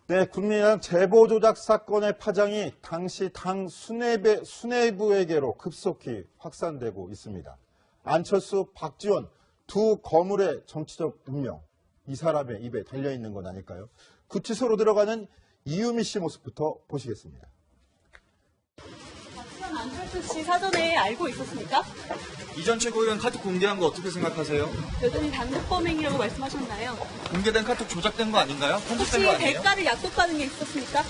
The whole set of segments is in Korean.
네, 국민의당 제보 조작 사건의 파장이 당시 당 수뇌부에게로 급속히 확산되고 있습니다. 안철수, 박지원 두 거물의 정치적 운명, 이 사람의 입에 달려있는 건 아닐까요? 구치소로 들어가는 이유미 씨 모습부터 보시겠습니다. 박지원 안철수 씨 사전에 알고 있었습니까? 이전 최고위원 카톡 공개한 거 어떻게 생각하세요? 여전히 단독 범행이라고 말씀하셨나요? 공개된 카톡 조작된 거 아닌가요? 혹시 편집된 거 아니에요? 대가를 약속받은 게 있었습니까?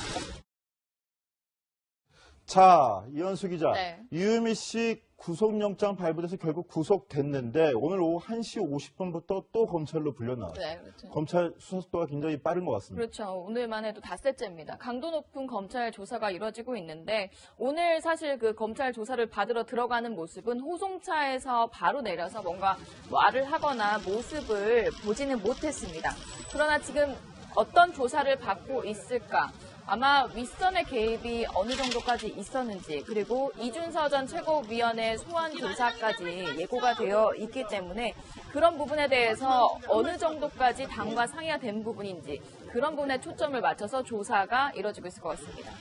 자, 이현수 기자. 네. 이유미 씨 구속영장 발부돼서 결국 구속됐는데 오늘 오후 1시 50분부터 또 검찰로 불려나와요. 네, 그렇죠. 검찰 수사 속도가 굉장히 빠른 것 같습니다. 그렇죠. 오늘만 해도 닷새째입니다. 강도 높은 검찰 조사가 이뤄지고 있는데 오늘 사실 그 검찰 조사를 받으러 들어가는 모습은 호송차에서 바로 내려서 뭔가 말을 하거나 모습을 보지는 못했습니다. 그러나 지금 어떤 조사를 받고 있을까? 아마 윗선의 개입이 어느 정도까지 있었는지 그리고 이준서 전 최고위원의 소환 조사까지 예고가 되어 있기 때문에 그런 부분에 대해서 어느 정도까지 당과 상의가 된 부분인지 그런 부분에 초점을 맞춰서 조사가 이뤄지고 있을 것 같습니다.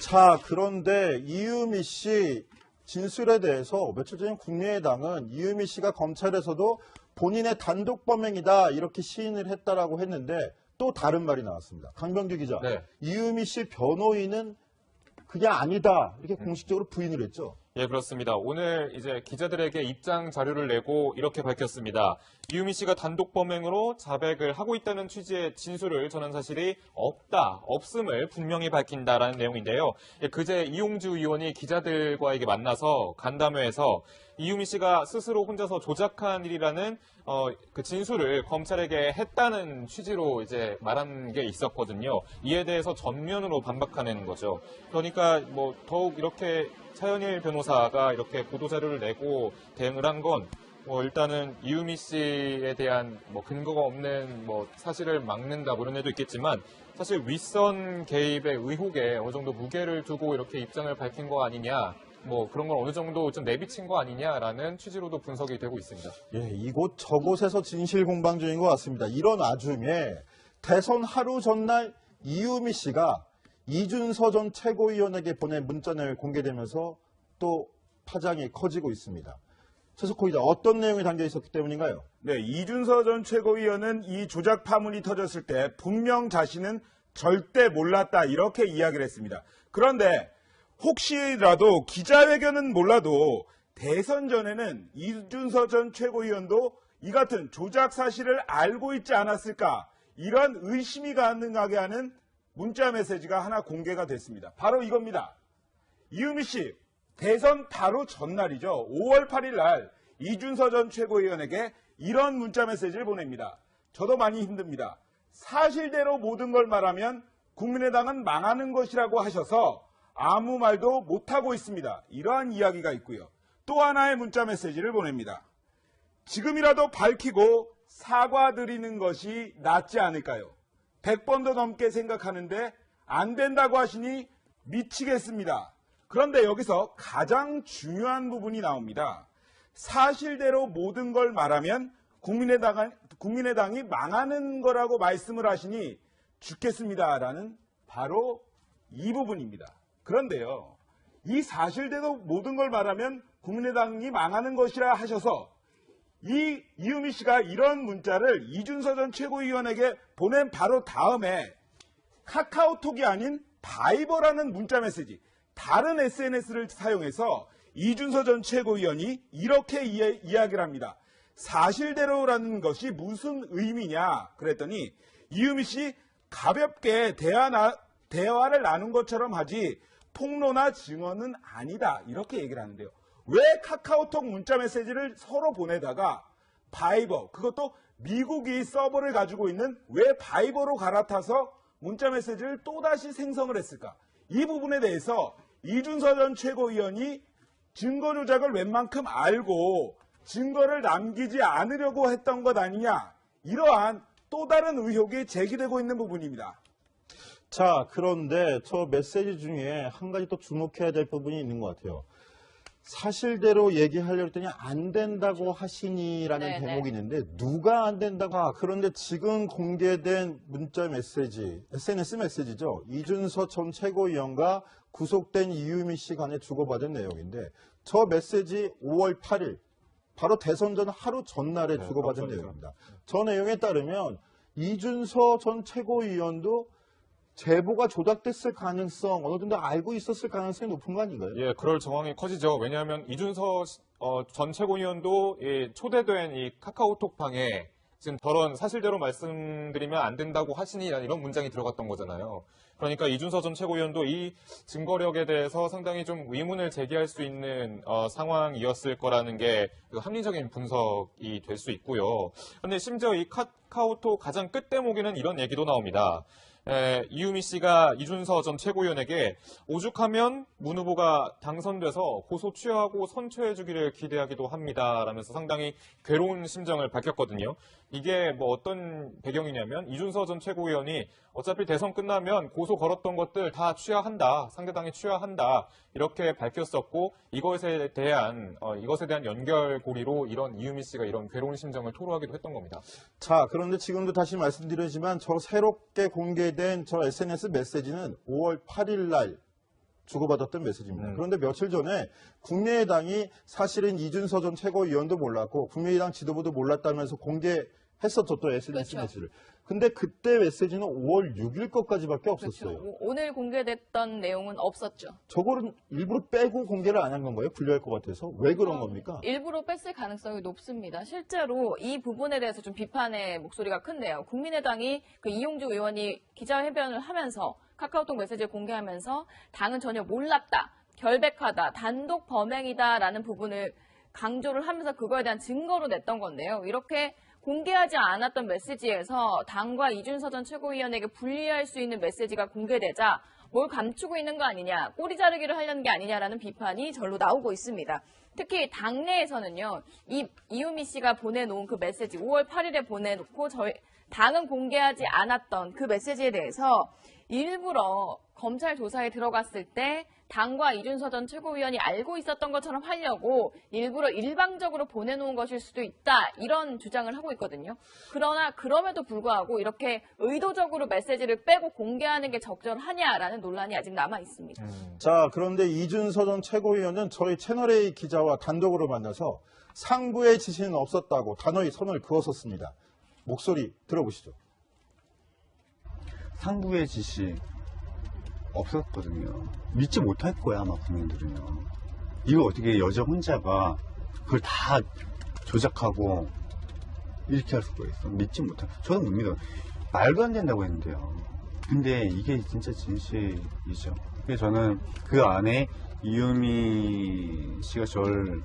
자, 그런데 이유미 씨 진술에 대해서 며칠 전 국민의당은 이유미 씨가 검찰에서도 본인의 단독 범행이다 이렇게 시인을 했다라고 했는데 또 다른 말이 나왔습니다. 강병규 기자, 네. 이유미 씨 변호인은 그게 아니다 이렇게 공식적으로 부인을 했죠. 예, 그렇습니다. 오늘 이제 기자들에게 입장 자료를 내고 이렇게 밝혔습니다. 이유미 씨가 단독 범행으로 자백을 하고 있다는 취지의 진술을 전한 사실이 없음을 분명히 밝힌다라는 내용인데요. 예, 그제 이용주 의원이 기자들과에게 만나서 간담회에서 이유미 씨가 스스로 혼자서 조작한 일이라는 그 진술을 검찰에게 했다는 취지로 이제 말한 게 있었거든요. 이에 대해서 전면으로 반박하는 거죠. 그러니까 뭐 더욱 이렇게 차현일 변호사가 이렇게 보도자료를 내고 대응을 한 건 일단은 이유미 씨에 대한 뭐 근거가 없는 뭐 사실을 막는다 뭐 이런 애도 있겠지만 사실 윗선 개입의 의혹에 어느 정도 무게를 두고 이렇게 입장을 밝힌 거 아니냐 뭐 그런 걸 어느 정도 좀 내비친 거 아니냐라는 취지로도 분석이 되고 있습니다. 예, 이곳 저곳에서 진실 공방 중인 것 같습니다. 이런 와중에 대선 하루 전날 이유미 씨가 이준서 전 최고위원에게 보낸 문자를 공개되면서 또 파장이 커지고 있습니다. 최석호 기자, 어떤 내용이 담겨 있었기 때문인가요? 네, 이준서 전 최고위원은 이 조작 파문이 터졌을 때 분명 자신은 절대 몰랐다 이렇게 이야기를 했습니다. 그런데 혹시라도 기자회견은 몰라도 대선 전에는 이준서 전 최고위원도 이 같은 조작 사실을 알고 있지 않았을까 이런 의심이 가능하게 하는 문자 메시지가 하나 공개가 됐습니다. 바로 이겁니다. 이유미 씨, 대선 바로 전날이죠. 5월 8일 날 이준서 전 최고위원에게 이런 문자 메시지를 보냅니다. 저도 많이 힘듭니다. 사실대로 모든 걸 말하면 국민의당은 망하는 것이라고 하셔서 아무 말도 못하고 있습니다. 이러한 이야기가 있고요. 또 하나의 문자 메시지를 보냅니다. 지금이라도 밝히고 사과드리는 것이 낫지 않을까요? 100번도 넘게 생각하는데 안 된다고 하시니 미치겠습니다. 그런데 여기서 가장 중요한 부분이 나옵니다. 사실대로 모든 걸 말하면 국민의당이 망하는 거라고 말씀을 하시니 죽겠습니다라는 바로 이 부분입니다. 그런데요, 이 사실대로 모든 걸 말하면 국민의당이 망하는 것이라 하셔서 이 이유미 씨가 이런 문자를 이준서 전 최고위원에게 보낸 바로 다음에 카카오톡이 아닌 바이버라는 문자 메시지, 다른 SNS를 사용해서 이준서 전 최고위원이 이렇게 이야기를 합니다. 사실대로라는 것이 무슨 의미냐 그랬더니 이유미 씨 가볍게 대화를 나눈 것처럼 하지 폭로나 증언은 아니다 이렇게 얘기를 하는데요. 왜 카카오톡 문자 메시지를 서로 보내다가 바이버, 그것도 미국이 서버를 가지고 있는 왜 바이버로 갈아타서 문자 메시지를 또다시 생성을 했을까? 이 부분에 대해서 이준서 전 최고위원이 증거 조작을 웬만큼 알고 증거를 남기지 않으려고 했던 것 아니냐, 이러한 또 다른 의혹이 제기되고 있는 부분입니다. 자, 그런데 저 메시지 중에 한 가지 또 주목해야 될 부분이 있는 것 같아요. 사실대로 얘기하려고 했더니 안 된다고 하시니라는 네네. 대목이 있는데 누가 안 된다고 그런데 지금 공개된 문자 메시지, SNS 메시지죠. 이준서 전 최고위원과 구속된 이유미 씨 간에 주고받은 내용인데 저 메시지 5월 8일 바로 대선 전 하루 전날에 주고받은 그렇죠. 내용입니다. 저 내용에 따르면 이준서 전 최고위원도 제보가 조작됐을 가능성 어느 정도 알고 있었을 가능성이 높은 거 아닌가요? 예, 그럴 정황이 커지죠. 왜냐하면 이준서 전 최고위원도 초대된 이 카카오톡 방에 지금 저런 사실대로 말씀드리면 안 된다고 하시니 이런 문장이 들어갔던 거잖아요. 그러니까 이준서 전 최고위원도 이 증거력에 대해서 상당히 좀 의문을 제기할 수 있는 상황이었을 거라는 게 그 합리적인 분석이 될 수 있고요. 그런데 심지어 이 카카오톡 가장 끝 대목에는 이런 얘기도 나옵니다. 이유미 씨가 이준서 전 최고위원에게 오죽하면 문 후보가 당선돼서 고소 취하하고 선처해 주기를 기대하기도 합니다. 라면서 상당히 괴로운 심정을 밝혔거든요. 이게 뭐 어떤 배경이냐면 이준서 전 최고위원이 어차피 대선 끝나면 고소 걸었던 것들 다 취하한다. 상대당이 취하한다. 이렇게 밝혔었고 이것에 대한 연결고리로 이런 이유미 씨가 이런 괴로운 심정을 토로하기도 했던 겁니다. 자, 그런데 지금도 다시 말씀드리지만 저 새롭게 공개된 저 SNS 메시지는 5월 8일 날 주고받았던 메시지입니다. 그런데 며칠 전에 국민의당이 사실은 이준서 전 최고위원도 몰랐고 국민의당 지도부도 몰랐다면서 공개했었죠, 또 SNS 그렇죠. 메시지를. 근데 그때 메시지는 5월 6일 것까지밖에 없었어요. 그렇죠. 오늘 공개됐던 내용은 없었죠. 저거를 일부러 빼고 공개를 안 한 건가요? 불리할 것 같아서. 왜 그런 겁니까? 일부러 뺐을 가능성이 높습니다. 실제로 이 부분에 대해서 좀 비판의 목소리가 큰데요. 국민의당이 그 이용주 의원이 기자회견을 하면서 카카오톡 메시지를 공개하면서 당은 전혀 몰랐다, 결백하다, 단독 범행이다라는 부분을 강조를 하면서 그거에 대한 증거로 냈던 건데요. 이렇게 공개하지 않았던 메시지에서 당과 이준서 전 최고위원에게 불리할 수 있는 메시지가 공개되자 뭘 감추고 있는 거 아니냐, 꼬리 자르기를 하려는 게 아니냐라는 비판이 절로 나오고 있습니다. 특히 당내에서는요, 이유미 씨가 보내놓은 그 메시지, 5월 8일에 보내놓고 당은 공개하지 않았던 그 메시지에 대해서 일부러 검찰 조사에 들어갔을 때 당과 이준서 전 최고위원이 알고 있었던 것처럼 하려고 일부러 일방적으로 보내놓은 것일 수도 있다, 이런 주장을 하고 있거든요. 그러나 그럼에도 불구하고 이렇게 의도적으로 메시지를 빼고 공개하는 게 적절하냐라는 논란이 아직 남아 있습니다. 자, 그런데 이준서 전 최고위원은 저희 채널A 기자와 단독으로 만나서 상부의 지시는 없었다고 단호히 선을 그었었습니다. 목소리 들어보시죠. 상부의 지시 없었거든요. 믿지 못할 거야, 아마 국민들은요. 이거 어떻게 여자 혼자가 그걸 다 조작하고 이렇게 할 수가 있어? 믿지 못할. 저는 못 믿어요. 말도 안 된다고 했는데요. 근데 이게 진짜 진실이죠. 그래서 저는 그 안에 이유미 씨가 저를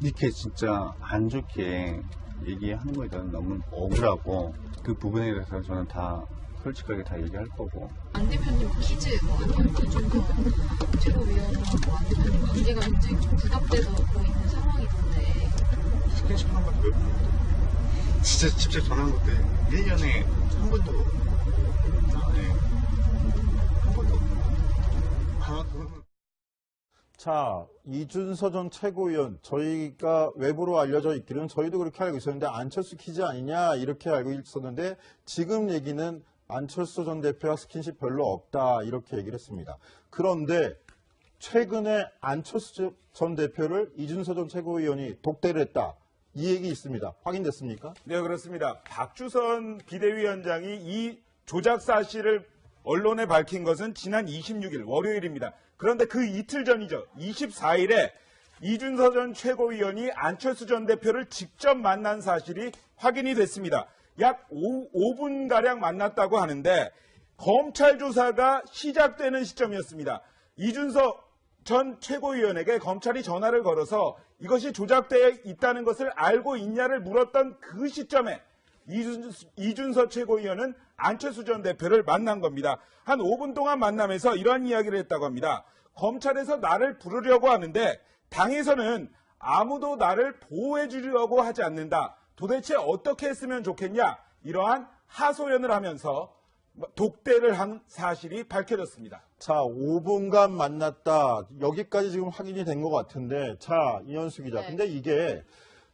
이렇게 진짜 안 좋게 얘기하는 거에 대해서 너무 억울하고 그 부분에 대해서 저는 다 솔직하게 다 얘기할 거고. 안 대표님 퀴즈 아니면 좀 최고위원하고 안 대표님 관계가 굉장히 좀 부각돼서 보이는 상황인데 스킨십 한 번도 몇 번? 진짜 직접 전화한 것도 1년에 한 번도 한 번도 그건 자, 이준서 전 최고위원, 저희가 외부로 알려져 있기는 저희도 그렇게 알고 있었는데 안철수 퀴즈 아니냐 이렇게 알고 있었는데 지금 얘기는 안철수 전 대표와 스킨십 별로 없다 이렇게 얘기를 했습니다. 그런데 최근에 안철수 전 대표를 이준서 전 최고위원이 독대를 했다. 이 얘기 있습니다. 확인됐습니까? 네, 그렇습니다. 박주선 비대위원장이 이 조작 사실을 언론에 밝힌 것은 지난 26일 월요일입니다. 그런데 그 이틀 전이죠. 24일에 이준서 전 최고위원이 안철수 전 대표를 직접 만난 사실이 확인이 됐습니다. 약 5분가량 만났다고 하는데 검찰 조사가 시작되는 시점이었습니다. 이준서 전 최고위원에게 검찰이 전화를 걸어서 이것이 조작되어 있다는 것을 알고 있냐를 물었던 그 시점에 이준서 최고위원은 안철수 전 대표를 만난 겁니다. 한 5분 동안 만나면서 이러한 이야기를 했다고 합니다. 검찰에서 나를 부르려고 하는데 당에서는 아무도 나를 보호해 주려고 하지 않는다. 도대체 어떻게 했으면 좋겠냐? 이러한 하소연을 하면서 독대를 한 사실이 밝혀졌습니다. 자, 5분간 만났다. 여기까지 지금 확인이 된 것 같은데, 자, 이현수 기자. 네. 근데 이게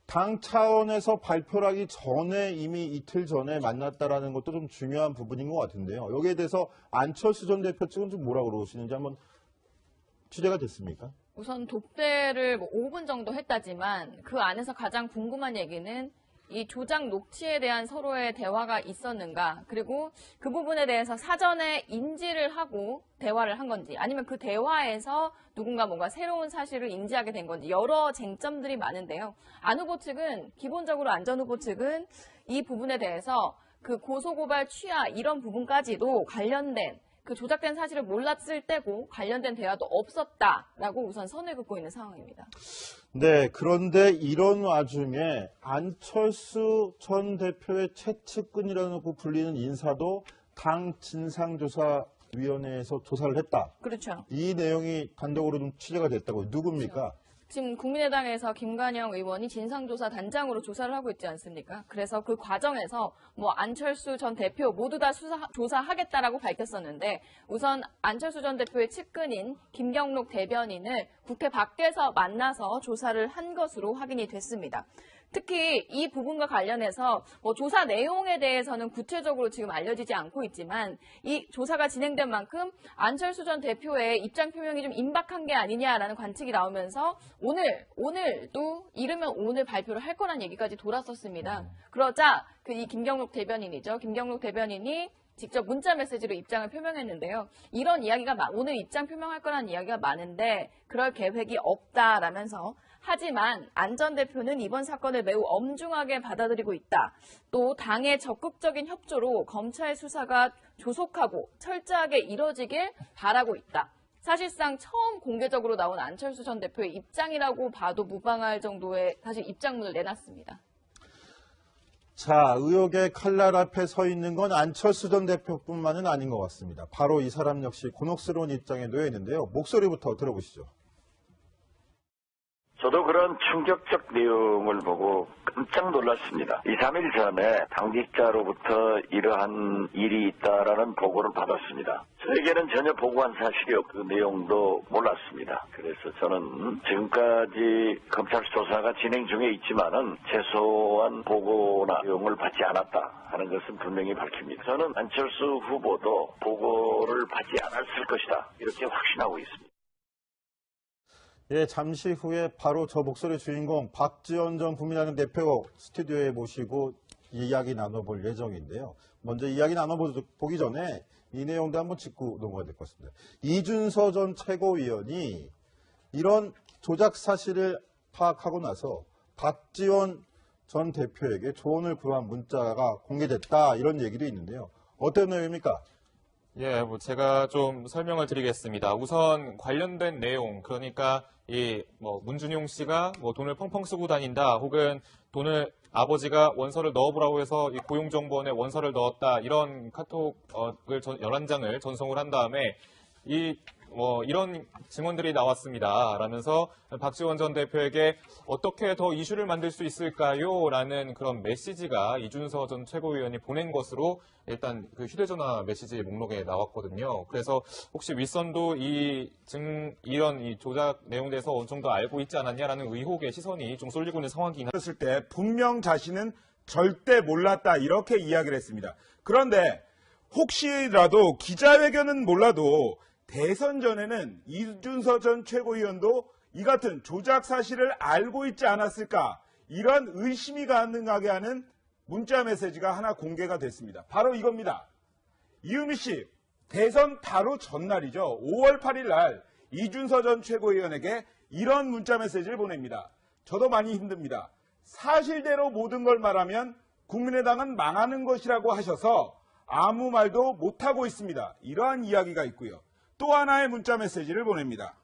당 차원에서 발표를 하기 전에 이미 이틀 전에 만났다라는 것도 좀 중요한 부분인 것 같은데요. 여기에 대해서 안철수 전 대표 측은 좀 뭐라고 그러시는지 한번 취재가 됐습니까? 우선 독대를 5분 정도 했다지만 그 안에서 가장 궁금한 얘기는 이 조작 녹취에 대한 서로의 대화가 있었는가, 그리고 그 부분에 대해서 사전에 인지를 하고 대화를 한 건지, 아니면 그 대화에서 누군가 뭔가 새로운 사실을 인지하게 된 건지, 여러 쟁점들이 많은데요. 안 후보 측은, 기본적으로 안 전 후보 측은 이 부분에 대해서 그 고소고발 취하 이런 부분까지도 관련된 그 조작된 사실을 몰랐을 때고 관련된 대화도 없었다라고 우선 선을 긋고 있는 상황입니다. 네, 그런데 이런 와중에 안철수 전 대표의 최측근이라고 불리는 인사도 당 진상조사위원회에서 조사를 했다. 그렇죠. 이 내용이 단독으로 좀 취재가 됐다고요. 누굽니까? 지금 국민의당에서 김관영 의원이 진상조사 단장으로 조사를 하고 있지 않습니까? 그래서 그 과정에서 뭐 안철수 전 대표 모두 다 조사하겠다라고 밝혔었는데, 우선 안철수 전 대표의 측근인 김경록 대변인을 국회 밖에서 만나서 조사를 한 것으로 확인이 됐습니다. 특히 이 부분과 관련해서 뭐 조사 내용에 대해서는 구체적으로 지금 알려지지 않고 있지만, 이 조사가 진행된 만큼 안철수 전 대표의 입장 표명이 좀 임박한 게 아니냐라는 관측이 나오면서 오늘도 이르면 오늘 발표를 할 거란 얘기까지 돌았었습니다. 그러자 이 김경록 대변인이죠. 김경록 대변인이 직접 문자 메시지로 입장을 표명했는데요. 이런 이야기가 오늘 입장 표명할 거라는 이야기가 많은데 그럴 계획이 없다라면서, 하지만 안 전 대표는 이번 사건을 매우 엄중하게 받아들이고 있다. 또 당의 적극적인 협조로 검찰 수사가 조속하고 철저하게 이뤄지길 바라고 있다. 사실상 처음 공개적으로 나온 안철수 전 대표의 입장이라고 봐도 무방할 정도의 사실 입장문을 내놨습니다. 자, 의혹의 칼날 앞에 서 있는 건 안철수 전 대표뿐만은 아닌 것 같습니다. 바로 이 사람 역시 곤혹스러운 입장에 놓여 있는데요. 목소리부터 들어보시죠. 저도 그런 충격적 내용을 보고 깜짝 놀랐습니다. 2, 3일 전에 당직자로부터 이러한 일이 있다라는 보고를 받았습니다. 저에게는 전혀 보고한 사실이 없고 그 내용도 몰랐습니다. 그래서 저는 지금까지 검찰 조사가 진행 중에 있지만은 최소한 보고나 내용을 받지 않았다 하는 것은 분명히 밝힙니다. 저는 안철수 후보도 보고를 받지 않았을 것이다, 이렇게 확신하고 있습니다. 예, 잠시 후에 바로 저 목소리 주인공 박지원 전 국민의당 대표 스튜디오에 모시고 이야기 나눠볼 예정인데요. 먼저 이야기 나눠보기 전에 이 내용도 한번 짚고 넘어가야 될 것 같습니다. 이준서 전 최고위원이 이런 조작 사실을 파악하고 나서 박지원 전 대표에게 조언을 구한 문자가 공개됐다, 이런 얘기도 있는데요. 어떤 내용입니까? 예, 제가 좀 설명을 드리겠습니다. 우선 관련된 내용, 그러니까 문준용 씨가 돈을 펑펑 쓰고 다닌다, 혹은 돈을 아버지가 원서를 넣어보라고 해서 이 고용정보원에 원서를 넣었다, 이런 카톡을 11장을 전송을 한 다음에 이런 증언들이 나왔습니다. 라면서 박지원 전 대표에게 어떻게 더 이슈를 만들 수 있을까요? 라는 그런 메시지가 이준서 전 최고위원이 보낸 것으로 일단 그 휴대전화 메시지 목록에 나왔거든요. 그래서 혹시 윗선도 이런 조작 내용에 대해서 어느 정도 알고 있지 않았냐라는 의혹의 시선이 좀 쏠리고 있는 상황이긴 합니다. 했을 때 분명 자신은 절대 몰랐다, 이렇게 이야기를 했습니다. 그런데 혹시라도 기자회견은 몰라도 대선 전에는 이준서 전 최고위원도 이 같은 조작 사실을 알고 있지 않았을까, 이런 의심이 가능하게 하는 문자 메시지가 하나 공개가 됐습니다. 바로 이겁니다. 이유미 씨, 대선 바로 전날이죠. 5월 8일 날 이준서 전 최고위원에게 이런 문자 메시지를 보냅니다. 저도 많이 힘듭니다. 사실대로 모든 걸 말하면 국민의당은 망하는 것이라고 하셔서 아무 말도 못하고 있습니다. 이러한 이야기가 있고요. 또 하나의 문자 메시지를 보냅니다.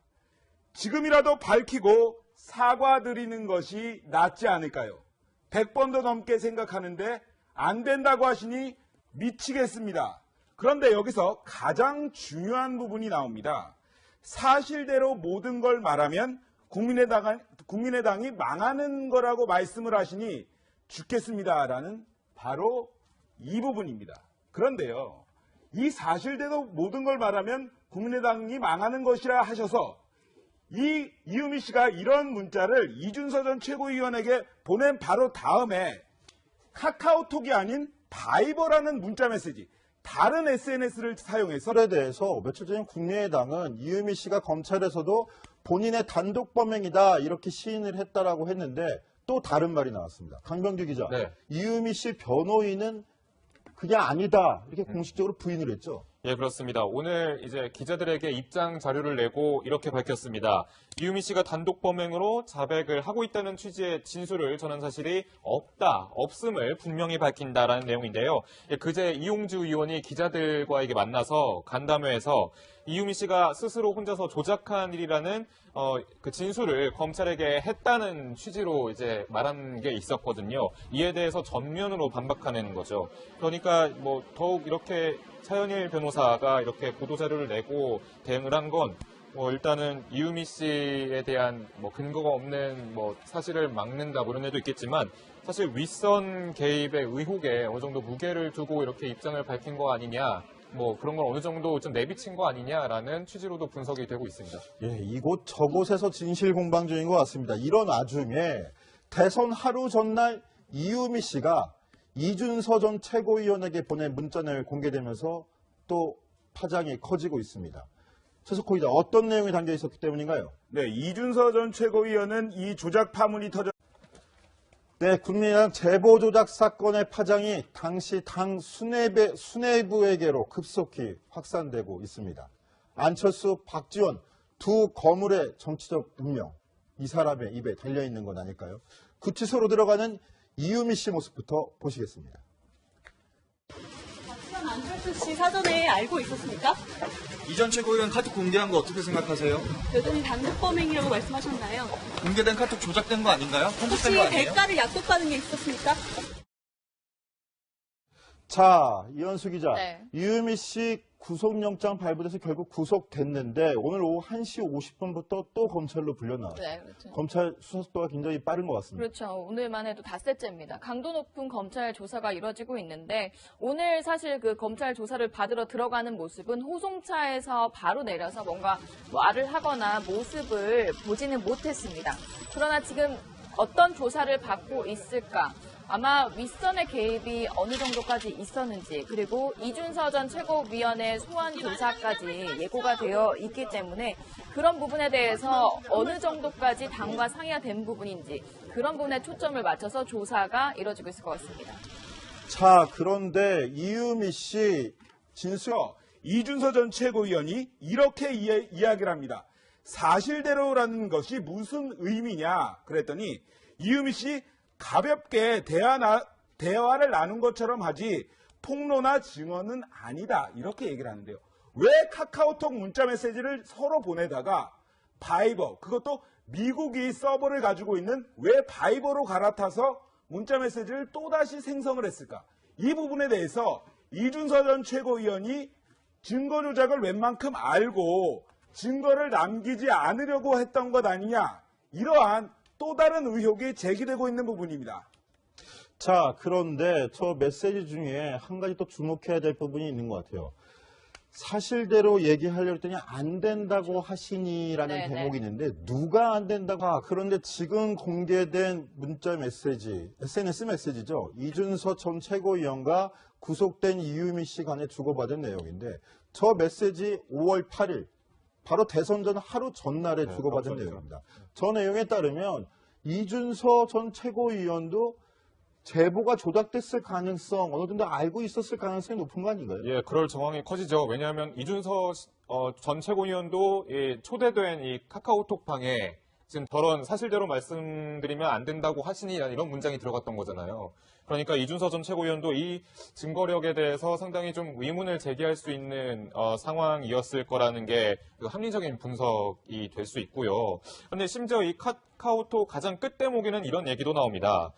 지금이라도 밝히고 사과드리는 것이 낫지 않을까요? 100번도 넘게 생각하는데 안 된다고 하시니 미치겠습니다. 그런데 여기서 가장 중요한 부분이 나옵니다. 사실대로 모든 걸 말하면 국민의당이 망하는 거라고 말씀을 하시니 죽겠습니다라는 바로 이 부분입니다. 그런데요, 이 사실대로 모든 걸 말하면 국민의당이 망하는 것이라 하셔서 이 이유미 씨가 이런 문자를 이준서 전 최고위원에게 보낸 바로 다음에 카카오톡이 아닌 바이버라는 문자 메시지, 다른 SNS를 사용해서 설에 대해서 며칠 전에 국민의당은 이유미 씨가 검찰에서도 본인의 단독 범행이다 이렇게 시인을 했다라고 했는데 또 다른 말이 나왔습니다. 강병규 기자, 네. 이유미 씨 변호인은 그게 아니다 이렇게 공식적으로 부인을 했죠. 예, 그렇습니다. 오늘 이제 기자들에게 입장 자료를 내고 이렇게 밝혔습니다. 이유미 씨가 단독 범행으로 자백을 하고 있다는 취지의 진술을 전한 사실이 없음을 분명히 밝힌다라는 내용인데요. 예, 그제 이용주 의원이 기자들과에게 만나서 간담회에서 이유미 씨가 스스로 혼자서 조작한 일이라는 그 진술을 검찰에게 했다는 취지로 이제 말한 게 있었거든요. 이에 대해서 전면으로 반박하는 거죠. 그러니까 뭐 더욱 이렇게 차현일 변호사가 이렇게 보도자료를 내고 대응을 한 건 일단은 이유미 씨에 대한 근거가 없는 사실을 막는다 이런 애도 있겠지만 사실 윗선 개입의 의혹에 어느 정도 무게를 두고 이렇게 입장을 밝힌 거 아니냐, 그런 걸 어느 정도 좀 내비친 거 아니냐라는 취지로도 분석이 되고 있습니다. 예, 이곳 저곳에서 진실 공방 중인 것 같습니다. 이런 와중에 대선 하루 전날 이유미 씨가 이준서 전 최고위원에게 보낸 문자 내용이 공개되면서 또 파장이 커지고 있습니다. 최석호 기자, 어떤 내용이 담겨 있었기 때문인가요? 네, 이준서 전 최고위원은 이 조작 파문이 네, 국민의당 제보 조작 사건의 파장이 당시 당 수뇌부에게로 급속히 확산되고 있습니다. 안철수, 박지원 두 거물의 정치적 운명, 이 사람의 입에 달려있는 건 아닐까요? 구치소로 들어가는 이유미 씨 모습부터 보시겠습니다. 박지원, 안철수 씨 사전에 알고 있었습니까? 이전 최고위원 카톡 공개한 거 어떻게 생각하세요? 여전히 단독 범행이라고 말씀하셨나요? 공개된 카톡 조작된 거 아닌가요? 혹시 편집된 거 아니에요? 대가를 약속받은 게 있었습니까? 자, 이현수 기자, 네. 이유미 씨 구속영장 발부돼서 결국 구속됐는데 오늘 오후 1시 50분부터 또 검찰로 불려나왔어요. 네, 그렇죠. 검찰 수사속도가 굉장히 빠른 것 같습니다. 그렇죠. 오늘만 해도 닷새째입니다. 강도 높은 검찰 조사가 이뤄지고 있는데 오늘 사실 그 검찰 조사를 받으러 들어가는 모습은 호송차에서 바로 내려서 뭔가 말을 하거나 모습을 보지는 못했습니다. 그러나 지금 어떤 조사를 받고 있을까? 아마 윗선의 개입이 어느 정도까지 있었는지, 그리고 이준서 전 최고위원의 소환 조사까지 예고가 되어 있기 때문에 그런 부분에 대해서 어느 정도까지 당과 상의가 된 부분인지 그런 부분에 초점을 맞춰서 조사가 이뤄지고 있을 것 같습니다. 자, 그런데 이유미 씨 진술, 이준서 전 최고위원이 이렇게 이야기를 합니다. 사실대로라는 것이 무슨 의미냐 그랬더니 이유미 씨 가볍게 대화를 나눈 것처럼 하지 폭로나 증언은 아니다 이렇게 얘기를 하는데요. 왜 카카오톡 문자 메시지를 서로 보내다가 바이버, 그것도 미국이 서버를 가지고 있는 왜 바이버로 갈아타서 문자 메시지를 또다시 생성을 했을까? 이 부분에 대해서 이준서 전 최고위원이 증거 조작을 웬만큼 알고 증거를 남기지 않으려고 했던 것 아니냐, 이러한 또 다른 의혹이 제기되고 있는 부분입니다. 자, 그런데 저 메시지 중에 한 가지 또 주목해야 될 부분이 있는 것 같아요. 사실대로 얘기하려고 했더니 안 된다고 하시니라는 네네. 대목이 있는데 누가 안 된다고? 그런데 지금 공개된 문자 메시지, SNS 메시지죠. 이준서 전 최고위원과 구속된 이유미 씨 간에 주고받은 내용인데 저 메시지 5월 8일 바로 대선 전 하루 전날에 주고받은 내용입니다. 저 내용에 따르면 이준서 전 최고위원도 제보가 조작됐을 가능성 어느 정도 알고 있었을 가능성이 높은 거 아닌가요? 예, 그럴 정황이 커지죠. 왜냐하면 이준서 전 최고위원도 초대된 이 카카오톡 방에 지금 저런 사실대로 말씀드리면 안 된다고 하시니 이런 문장이 들어갔던 거잖아요. 그러니까 이준서 전 최고위원도 이 증거력에 대해서 상당히 좀 의문을 제기할 수 있는 상황이었을 거라는 게 그 합리적인 분석이 될 수 있고요. 그런데 심지어 이 카카오톡 가장 끝 대목에는 이런 얘기도 나옵니다.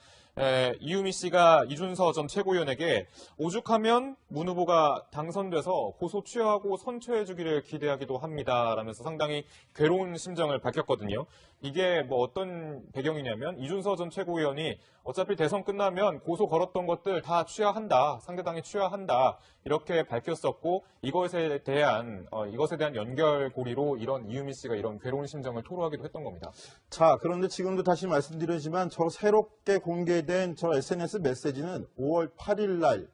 이유미 씨가 이준서 전 최고위원에게 오죽하면 문 후보가 당선돼서 고소 취하하고 선처해주기를 기대하기도 합니다라면서 상당히 괴로운 심정을 밝혔거든요. 이게 뭐 어떤 배경이냐면 이준서 전 최고위원이 어차피 대선 끝나면 고소 걸었던 것들 다 취하한다, 상대당이 취하한다 이렇게 밝혔었고 이것에 대한 연결고리로 이런 이유미 씨가 이런 괴로운 심정을 토로하기도 했던 겁니다. 자, 그런데 지금도 다시 말씀드리지만 저 새롭게 공개된 저 SNS 메시지는 5월 8일 날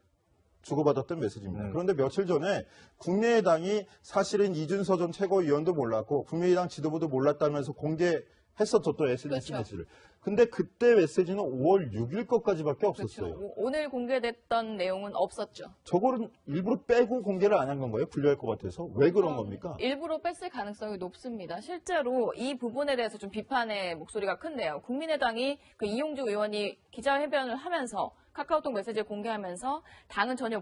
주고받았던 메시지입니다. 그런데 며칠 전에 국민의당이 사실은 이준서 전 최고위원도 몰랐고 국민의당 지도부도 몰랐다면서 공개했었죠, 또 SNS 그렇죠. 메시지를. 근데 그때 메시지는 5월 6일 것까지밖에 없었어요. 그렇죠. 오늘 공개됐던 내용은 없었죠. 저거를 일부러 빼고 공개를 안 한 건가요? 불리할 것 같아서. 왜 그런 겁니까? 일부러 뺐을 가능성이 높습니다. 실제로 이 부분에 대해서 좀 비판의 목소리가 큰데요. 국민의당이 그 이용주 의원이 기자회견을 하면서 카카오톡 메시지를 공개하면서 당은 전혀